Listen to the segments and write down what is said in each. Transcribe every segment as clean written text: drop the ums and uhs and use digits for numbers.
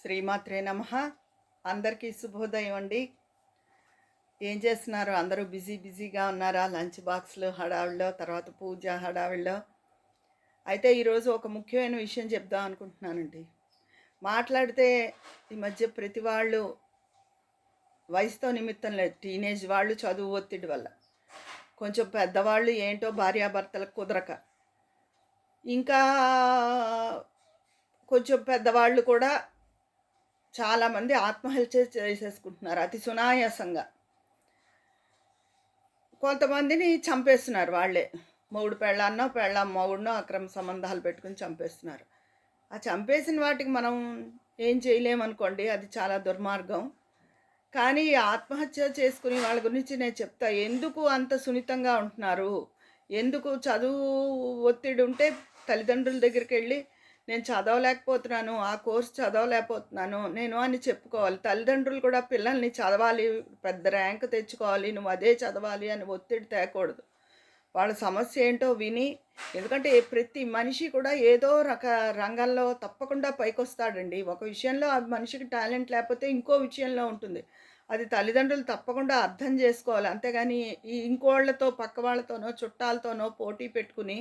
శ్రీమాత్రే నమః. అందరికీ శుభోదయం అండి. ఏం చేస్తున్నారు? అందరూ బిజీగా ఉన్నారా? లంచ్ బాక్స్‌లు హడావిడిలో, తర్వాత పూజ హడావిడిలో. అయితే ఈరోజు ఒక ముఖ్యమైన విషయం చెప్దాం అనుకుంటున్నానండి. మాట్లాడితే ఈ మధ్య ప్రతి వాళ్ళు వయసుతో నిమిత్తం లేదు. టీనేజ్ వాళ్ళు చదువు ఒత్తిడి వల్ల. కొంచెం పెద్దవాళ్ళు ఏంటో భార్యాభర్తలకు కుదరక. ఇంకా కొంచెం పెద్దవాళ్ళు కూడా చాలామంది ఆత్మహత్య చేసేసుకుంటున్నారు అతి సునాయాసంగా. కొంతమందిని చంపేస్తున్నారు వాళ్ళే. మొగుడు పెళ్ళాన్నో, పెళ్ళాం మొగుడినో అక్రమ సంబంధాలు పెట్టుకొని చంపేస్తున్నారు. ఆ చంపేసిన వాటికి మనం ఏం చేయలేమనుకోండి. అది చాలా దుర్మార్గం. కానీ ఈ ఆత్మహత్య చేసుకునే వాళ్ళ గురించి నేను చెప్తా. ఎందుకు అంత సున్నితంగా ఉంటున్నారు? ఎందుకు చదువు ఒత్తిడి ఉంటే తల్లిదండ్రుల దగ్గరికెళ్ళి నేను చదవలేకపోతున్నాను, ఆ కోర్స్ చదవలేకపోతున్నాను నేను అని చెప్పుకోవాలి. తల్లిదండ్రులు కూడా పిల్లల్ని చదవాలి, పెద్ద ర్యాంక్ తెచ్చుకోవాలి, నువ్వు అదే చదవాలి అని ఒత్తిడి తేకూడదు. వాళ్ళ సమస్య ఏంటో విని, ఎందుకంటే ప్రతి మనిషి కూడా ఏదో రంగంలో తప్పకుండా పైకొస్తాడండి. ఒక విషయంలో ఆ మనిషికి టాలెంట్ లేకపోతే ఇంకో విషయంలో ఉంటుంది. అది తల్లిదండ్రులు తప్పకుండా అర్థం చేసుకోవాలి. అంతేగాని ఈ ఇంకోళ్ళతో, పక్క వాళ్ళతోనో, చుట్టాలతోనో పోటీ పెట్టుకుని,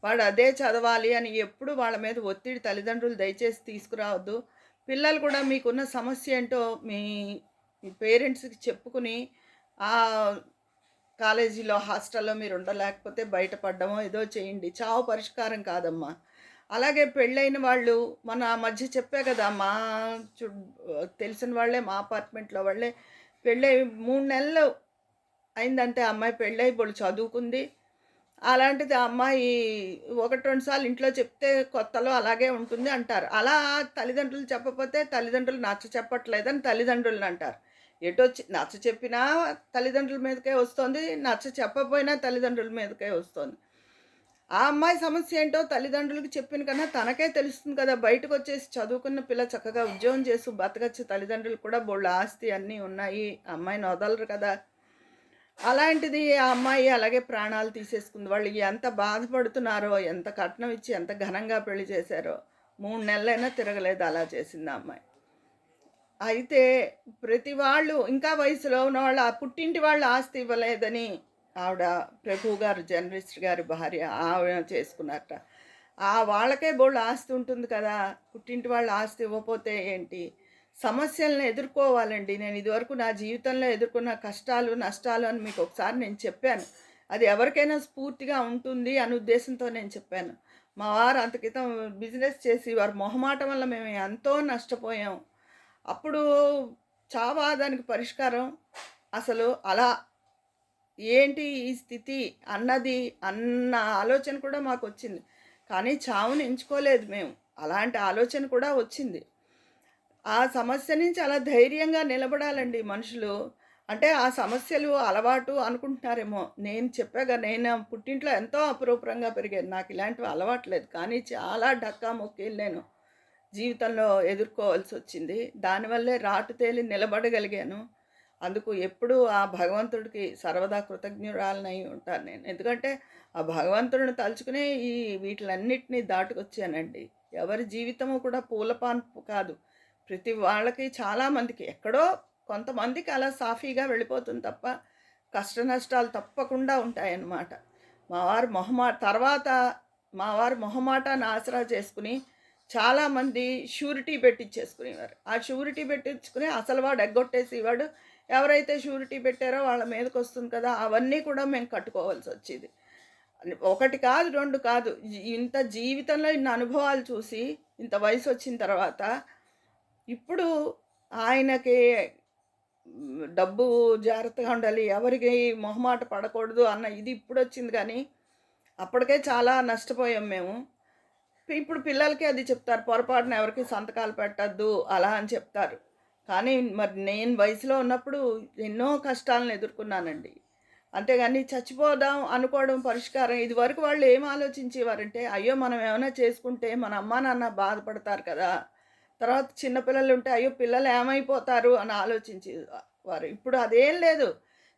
వాడు అదే చదవాలి అని ఎప్పుడు వాళ్ళ మీద ఒత్తిడి తల్లిదండ్రులు దయచేసి తీసుకురావద్దు. పిల్లలు కూడా మీకున్న సమస్య ఏంటో మీ మీ పేరెంట్స్‌కి చెప్పుకుని, కాలేజీలో, హాస్టల్‌లో మీరు ఉండలేకపోతే బయటపడ్డమో ఏదో చేయండి. చావు పరిష్కారం కాదమ్మా. అలాగే పెళ్ళైన వాళ్ళు మొన్న ఆ మధ్య చెప్పా కదా! తెలిసిన వాళ్ళే మా అపార్ట్మెంట్‌లో వాళ్ళే పెళ్ళై 3 నెలలు అయిందంటే ఆ అమ్మాయి పెళ్ళై బోలెడు చదువుకుంది. అలాంటిది ఆ అమ్మాయి 1, 2 సార్లు ఇంట్లో చెప్తే కొత్తలో అలాగే ఉంటుంది అంటారు. అలా తల్లిదండ్రులు చెప్పపోతే తల్లిదండ్రులు నచ్చ చెప్పట్లేదని తల్లిదండ్రులనంటారు. ఎటొచ్చి నచ్చ చెప్పినా తల్లిదండ్రుల మీదకే వస్తోంది. నచ్చ చెప్పకపోయినా తల్లిదండ్రుల మీదకే వస్తోంది. ఆ అమ్మాయి సమస్య ఏంటో తల్లిదండ్రులకి చెప్పిన కన్నా తనకే తెలుస్తుంది కదా! బయటకొచ్చేసి చదువుకున్న పిల్ల చక్కగా ఉద్యోగం చేసి బతకచ్చు. తల్లిదండ్రులకు కూడా బోలెడు ఆస్తి అన్నీ ఉన్నాయి. ఆ అమ్మాయిని వదలరు కదా! అలాంటిది ఆ అమ్మాయి అలాగే ప్రాణాలు తీసేసుకుంది. వాళ్ళు ఎంత బాధపడుతున్నారో, ఎంత కట్నం ఇచ్చి ఎంత ఘనంగా పెళ్లి చేశారో. 3 నెలలైనా తిరగలేదు అలా చేసింది ఆ అమ్మాయి. అయితే ప్రతి వాళ్ళు ఇంకా వయసులో ఉన్నవాళ్ళు ఆ పుట్టింటి వాళ్ళు ఆస్తి ఇవ్వలేదని ఆవిడ ప్రభు గారు జర్నలిస్ట్ గారి భార్య ఆవిడ చేసుకున్నారట. వాళ్ళకే బోలెడు ఆస్తి ఉంటుంది కదా! పుట్టింటి వాళ్ళు ఆస్తి ఇవ్వపోతే ఏంటి? సమస్యలను ఎదుర్కోవాలండి. నేను ఇదివరకు నా జీవితంలో ఎదుర్కొన్న కష్టాలు, నష్టాలు అని మీకు ఒకసారి నేను చెప్పాను. అది ఎవరికైనా స్ఫూర్తిగా ఉంటుంది అనే ఉద్దేశంతో నేను చెప్పాను. మా వారు అంత క్రితం బిజినెస్ చేసి వారి మొహమాటం వల్ల మేము ఎంతో నష్టపోయాం. అప్పుడు చావా దానికి పరిష్కారం? అసలు అలా ఏంటి ఈ స్థితి అన్న ఆలోచన కూడా మాకొచ్చింది. కానీ చావుని ఎంచుకోలేదు మేము. అలాంటి ఆలోచన కూడా వచ్చింది. ఆ సమస్య నుంచి అలా ధైర్యంగా నిలబడాలండి మనుషులు. అంటే ఆ సమస్యలు అలవాటు అనుకుంటున్నారేమో. నేను చెప్పాగా నేను పుట్టింట్లో ఎంతో అపురూపంగా పెరిగాను. నాకు ఇలాంటివి అలవాట్లేదు. కానీ చాలా డక్కా మొక్కీలు నేను జీవితంలో ఎదుర్కోవాల్సొచ్చింది. దానివల్లే రాటు తేలి నిలబడగలిగాను. అందుకు ఎప్పుడూ ఆ భగవంతుడికి సర్వదా కృతజ్ఞురాలినై ఉంటాను నేను. ఎందుకంటే ఆ భగవంతుడిని తలుచుకునే వీటిలన్నిటిని దాటుకొచ్చానండి. ఎవరి జీవితము కూడా పూలపాన్పు కాదు. ప్రతి వాళ్ళకి చాలామందికి ఎక్కడో కొంతమందికి అలా సాఫీగా వెళ్ళిపోతుంది తప్ప కష్ట నష్టాలు తప్పకుండా ఉంటాయన్నమాట. తర్వాత మా వారు మొహమాటాన్ని ఆసరా చేసుకుని చాలామంది షూరిటీ పెట్టిచ్చేసుకునేవారు. ఆ షూరిటీ పెట్టించుకుని అసలు వాడు ఎగ్గొట్టేసేవాడు. ఎవరైతే షూరిటీ పెట్టారో వాళ్ళ మీదకొస్తుంది కదా! అవన్నీ కూడా మేము కట్టుకోవాల్సొచ్చేది. ఒకటి కాదు, 2 కాదు. ఇంత జీవితంలో ఇన్ని అనుభవాలు చూసి, ఇంత వయసొచ్చిన తర్వాత, ఇప్పుడు ఆయనకి డబ్బు జాగ్రత్తగా ఉండాలి, ఎవరికి మొహమాట పడకూడదు అన్న ఇది ఇప్పుడొచ్చింది గానీ, అప్పటికే చాలా నష్టపోయాం మేము. ఇప్పుడు పిల్లలకి అది చెప్తారు. పొరపాటున ఎవరికీ సంతకాలు పెట్టొద్దు అలా అని చెప్తారు. కానీ మరి నేను వయసులో ఉన్నప్పుడు ఎన్నో కష్టాలను ఎదుర్కొన్నానండి. అంతేగాని చచ్చిపోదాం అనుకోవడం పరిష్కారం ఇదివరకు వాళ్ళు ఏం ఆలోచించేవారంటే, అయ్యో! మనం ఏమైనా చేసుకుంటే మన అమ్మా, నాన్న బాధపడతారు కదా! తర్వాత చిన్న పిల్లలుంటే, అయ్యో! పిల్లలు ఏమైపోతారు అని వారు. ఇప్పుడు అదేం లేదు.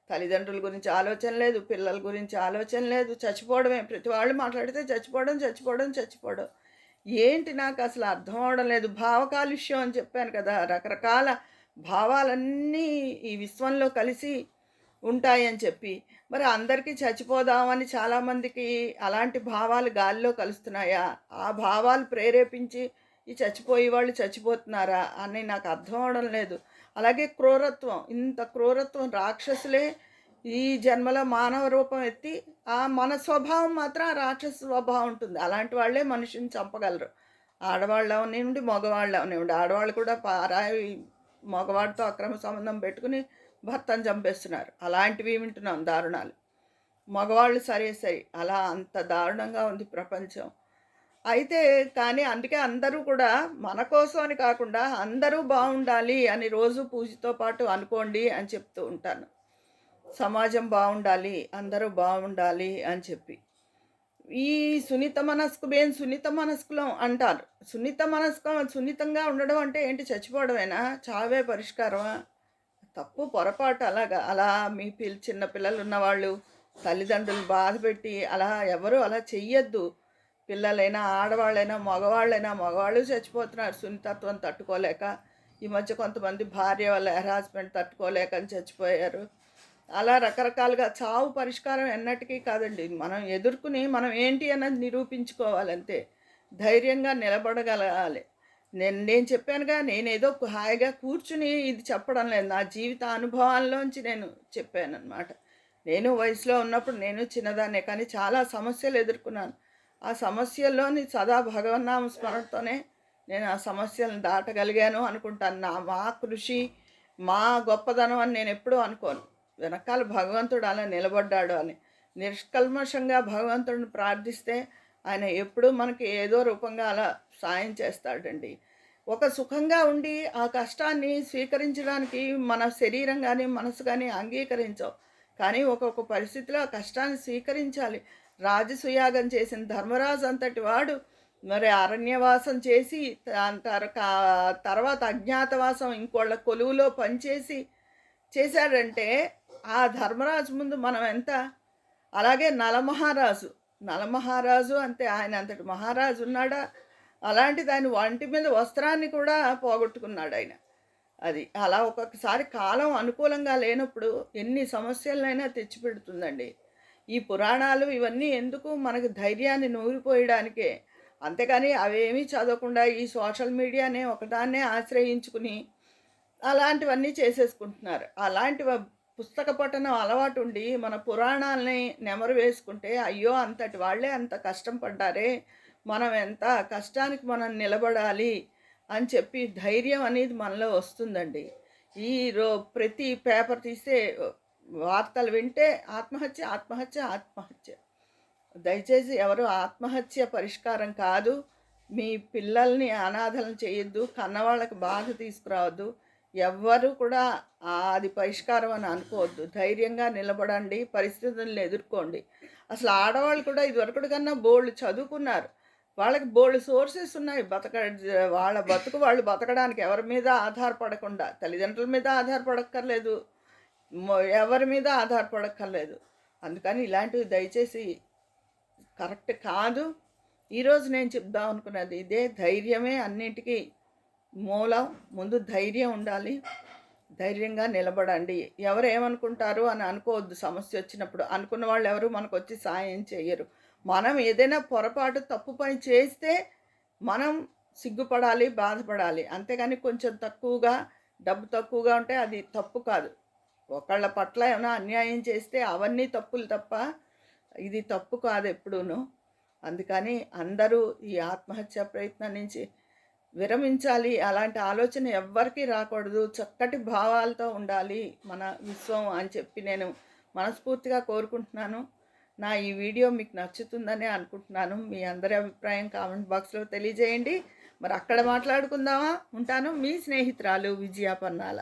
తల్లిదండ్రుల గురించి ఆలోచన లేదు, పిల్లల గురించి ఆలోచన లేదు. చచ్చిపోవడమే. ప్రతి వాళ్ళు మాట్లాడితే చచ్చిపోవడం, చచ్చిపోవడం, చచ్చిపోవడం. ఏంటి నాకు అసలు అర్థం అవ్వడం లేదు. భావ కాలుష్యం అని చెప్పాను కదా! రకరకాల భావాలన్నీ ఈ విశ్వంలో కలిసి ఉంటాయని చెప్పి. మరి అందరికీ చచ్చిపోదామని చాలామందికి అలాంటి భావాలు గాలిలో కలుస్తున్నాయా? ఆ భావాలు ప్రేరేపించి ఈ చచ్చిపోయే వాళ్ళు చచ్చిపోతున్నారా అని నాకు అర్థం అవ్వడం లేదు. అలాగే క్రూరత్వం, ఇంత క్రూరత్వం రాక్షసులే ఈ జన్మలో మానవ రూపం ఎత్తి మన స్వభావం మాత్రం ఆ రాక్షస స్వభావం ఉంటుంది. అలాంటి వాళ్ళే మనిషిని చంపగలరు. ఆడవాళ్ళు అవనివ్వండి, మగవాళ్ళు అవనివ్వండి. ఆడవాళ్ళు కూడా పరాయి మగవాడితో అక్రమ సంబంధం పెట్టుకుని భర్తను చంపేస్తున్నారు. అలాంటివి వింటున్నాం దారుణాలు. మగవాళ్ళు సరే సరి అలా అంత దారుణంగా ఉంది ప్రపంచం. అయితే కానీ అందుకే అందరూ కూడా మన కోసం అని కాకుండా అందరూ బాగుండాలి అని రోజు పూజతో పాటు అనుకోండి అని చెప్తూ ఉంటాను. సమాజం బాగుండాలి, అందరూ బాగుండాలి అని చెప్పి. ఈ సున్నిత మనస్కులం అంటారు. సున్నితంగా ఉండడం అంటే ఏంటి, చచ్చిపోవడమేనా? చావే పరిష్కారమా? తప్పు, పొరపాటు అలాగా. అలా మీ చిన్న పిల్లలు ఉన్నవాళ్ళు తల్లిదండ్రులు బాధపెట్టి అలా ఎవరు అలా చెయ్యొద్దు. పిల్లలైనా, ఆడవాళ్ళైనా, మగవాళ్ళు చచ్చిపోతున్నారు సున్నితత్వం తట్టుకోలేక. ఈ మధ్య కొంతమంది భార్య వాళ్ళ హెరాస్మెంట్ తట్టుకోలేక అని చచ్చిపోయారు. అలా రకరకాలుగా చావు పరిష్కారం ఎన్నటికీ కాదండి. మనం ఎదుర్కొని మనం ఏంటి అన్నది నిరూపించుకోవాలంతే. ధైర్యంగా నిలబడగలగాలి. నేను చెప్పానుగా, నేనేదో హాయిగా కూర్చుని ఇది చెప్పడం లేదు. నా జీవిత అనుభవాల్లోంచి నేను చెప్పానన్నమాట. నేను వయసులో ఉన్నప్పుడు నేను చిన్నదాన్నే, కానీ చాలా సమస్యలు ఎదుర్కొన్నాను. ఆ సమస్యల్లోని సదా భగవన్నామ స్మరణతోనే నేను ఆ సమస్యలను దాటగలిగాను అనుకుంటాను. మా కృషి, మా గొప్పదనం అని నేను ఎప్పుడూ అనుకోను. వెనకాల భగవంతుడు అలా నిలబడ్డాడు అని నిష్కల్మషంగా భగవంతుడిని ప్రార్థిస్తే ఆయన ఎప్పుడూ మనకి ఏదో రూపంగా అలా సాయం చేస్తాడండి. ఒక సుఖంగా ఉండి ఆ కష్టాన్ని స్వీకరించడానికి మన శరీరం కానీ మనసు కానీ అంగీకరించవు. కానీ ఒక్కొక్క పరిస్థితిలో ఆ కష్టాన్ని స్వీకరించాలి. రాజసుయాగం చేసిన ధర్మరాజు అంతటి వాడు మరి అరణ్యవాసం చేసి తర్వాత అజ్ఞాతవాసం ఇంకోళ్ళ కొలువులో పనిచేసి చేశాడంటే ఆ ధర్మరాజు ముందు మనం ఎంత. అలాగే నలమహారాజు అంతే, ఆయన అంతటి మహారాజు ఉన్నాడా? అలాంటిది ఆయన ఒంటి మీద వస్త్రాన్ని కూడా పోగొట్టుకున్నాడు ఆయన. అది అలా ఒక్కొక్కసారి కాలం అనుకూలంగా లేనప్పుడు ఎన్ని సమస్యలనైనా తెచ్చిపెడుతుందండి. ఈ పురాణాలు ఇవన్నీ ఎందుకు, మనకు ధైర్యాన్ని నూరిపోయడానికే. అంతేకాని అవేమీ చదవకుండా ఈ సోషల్ మీడియానే ఒకదాన్నే ఆశ్రయించుకుని అలాంటివన్నీ చేసేసుకుంటున్నారు. అలాంటి పుస్తక పఠనం అలవాటు ఉండి మన పురాణాలని నెమరు వేసుకుంటే అయ్యో అంతటి వాళ్ళే అంత కష్టం పడ్డారే, మనం ఎంత కష్టానికి మనం నిలబడాలి అని చెప్పి ధైర్యం అనేది మనలో వస్తుందండి. ఈ ప్రతి పేపర్ తీస్తే వార్తలు వింటే ఆత్మహత్య. దయచేసి ఎవరు ఆత్మహత్య పరిష్కారం కాదు. మీ పిల్లల్ని అనాథలను చేయొద్దు, కన్నవాళ్ళకి బాధ తీసుకురావద్దు. ఎవ్వరు కూడా అది పరిష్కారం అని అనుకోవద్దు. ధైర్యంగా నిలబడండి, పరిస్థితులను ఎదుర్కోండి. అసలు ఆడవాళ్ళు కూడా ఇదివరకటి కన్నా బోల్డ్ చదువుకున్నారు. వాళ్ళకి బోల్డ్ సోర్సెస్ ఉన్నాయి. వాళ్ళ బతుకు వాళ్ళు బతకడానికి ఎవరి మీద ఆధారపడకుండా, తల్లిదండ్రుల మీద ఆధారపడక్కర్లేదు, ఎవరి మీద ఆధారపడక్కర్లేదు. అందుకని ఇలాంటివి దయచేసి కరెక్ట్ కాదు. ఈరోజు నేను చెప్దాం అనుకున్నది ఇదే. ధైర్యమే అన్నింటికీ మూలం. ముందు ధైర్యం ఉండాలి, ధైర్యంగా నిలబడండి. ఎవరు ఏమనుకుంటారు అని అనుకోవద్దు. సమస్య వచ్చినప్పుడు అనుకున్న వాళ్ళు ఎవరు మనకు వచ్చి సాయం చేయరు. మనం ఏదైనా పొరపాటు తప్పు పని చేస్తే మనం సిగ్గుపడాలి, బాధపడాలి. అంతేగాని కొంచెం డబ్బు తక్కువగా ఉంటే అది తప్పు కాదు. ఒకళ్ళ పట్ల ఏమైనా అన్యాయం చేస్తే అవన్నీ తప్పులు తప్ప ఇది తప్పు కాదు ఎప్పుడూను. అందుకని అందరూ ఈ ఆత్మహత్య ప్రయత్నం నుంచి విరమించాలి. అలాంటి ఆలోచన ఎవ్వరికీ రాకూడదు. చక్కటి భావాలతో ఉండాలి మన విశ్వం అని చెప్పి నేను మనస్ఫూర్తిగా కోరుకుంటున్నాను. నా ఈ వీడియో మీకు నచ్చుతుందని అనుకుంటున్నాను. మీ అందరి అభిప్రాయం కామెంట్ బాక్స్లో తెలియజేయండి. మరి అక్కడ మాట్లాడుకుందామా? ఉంటాను. మీ స్నేహితురాలు విజయ పన్నాల.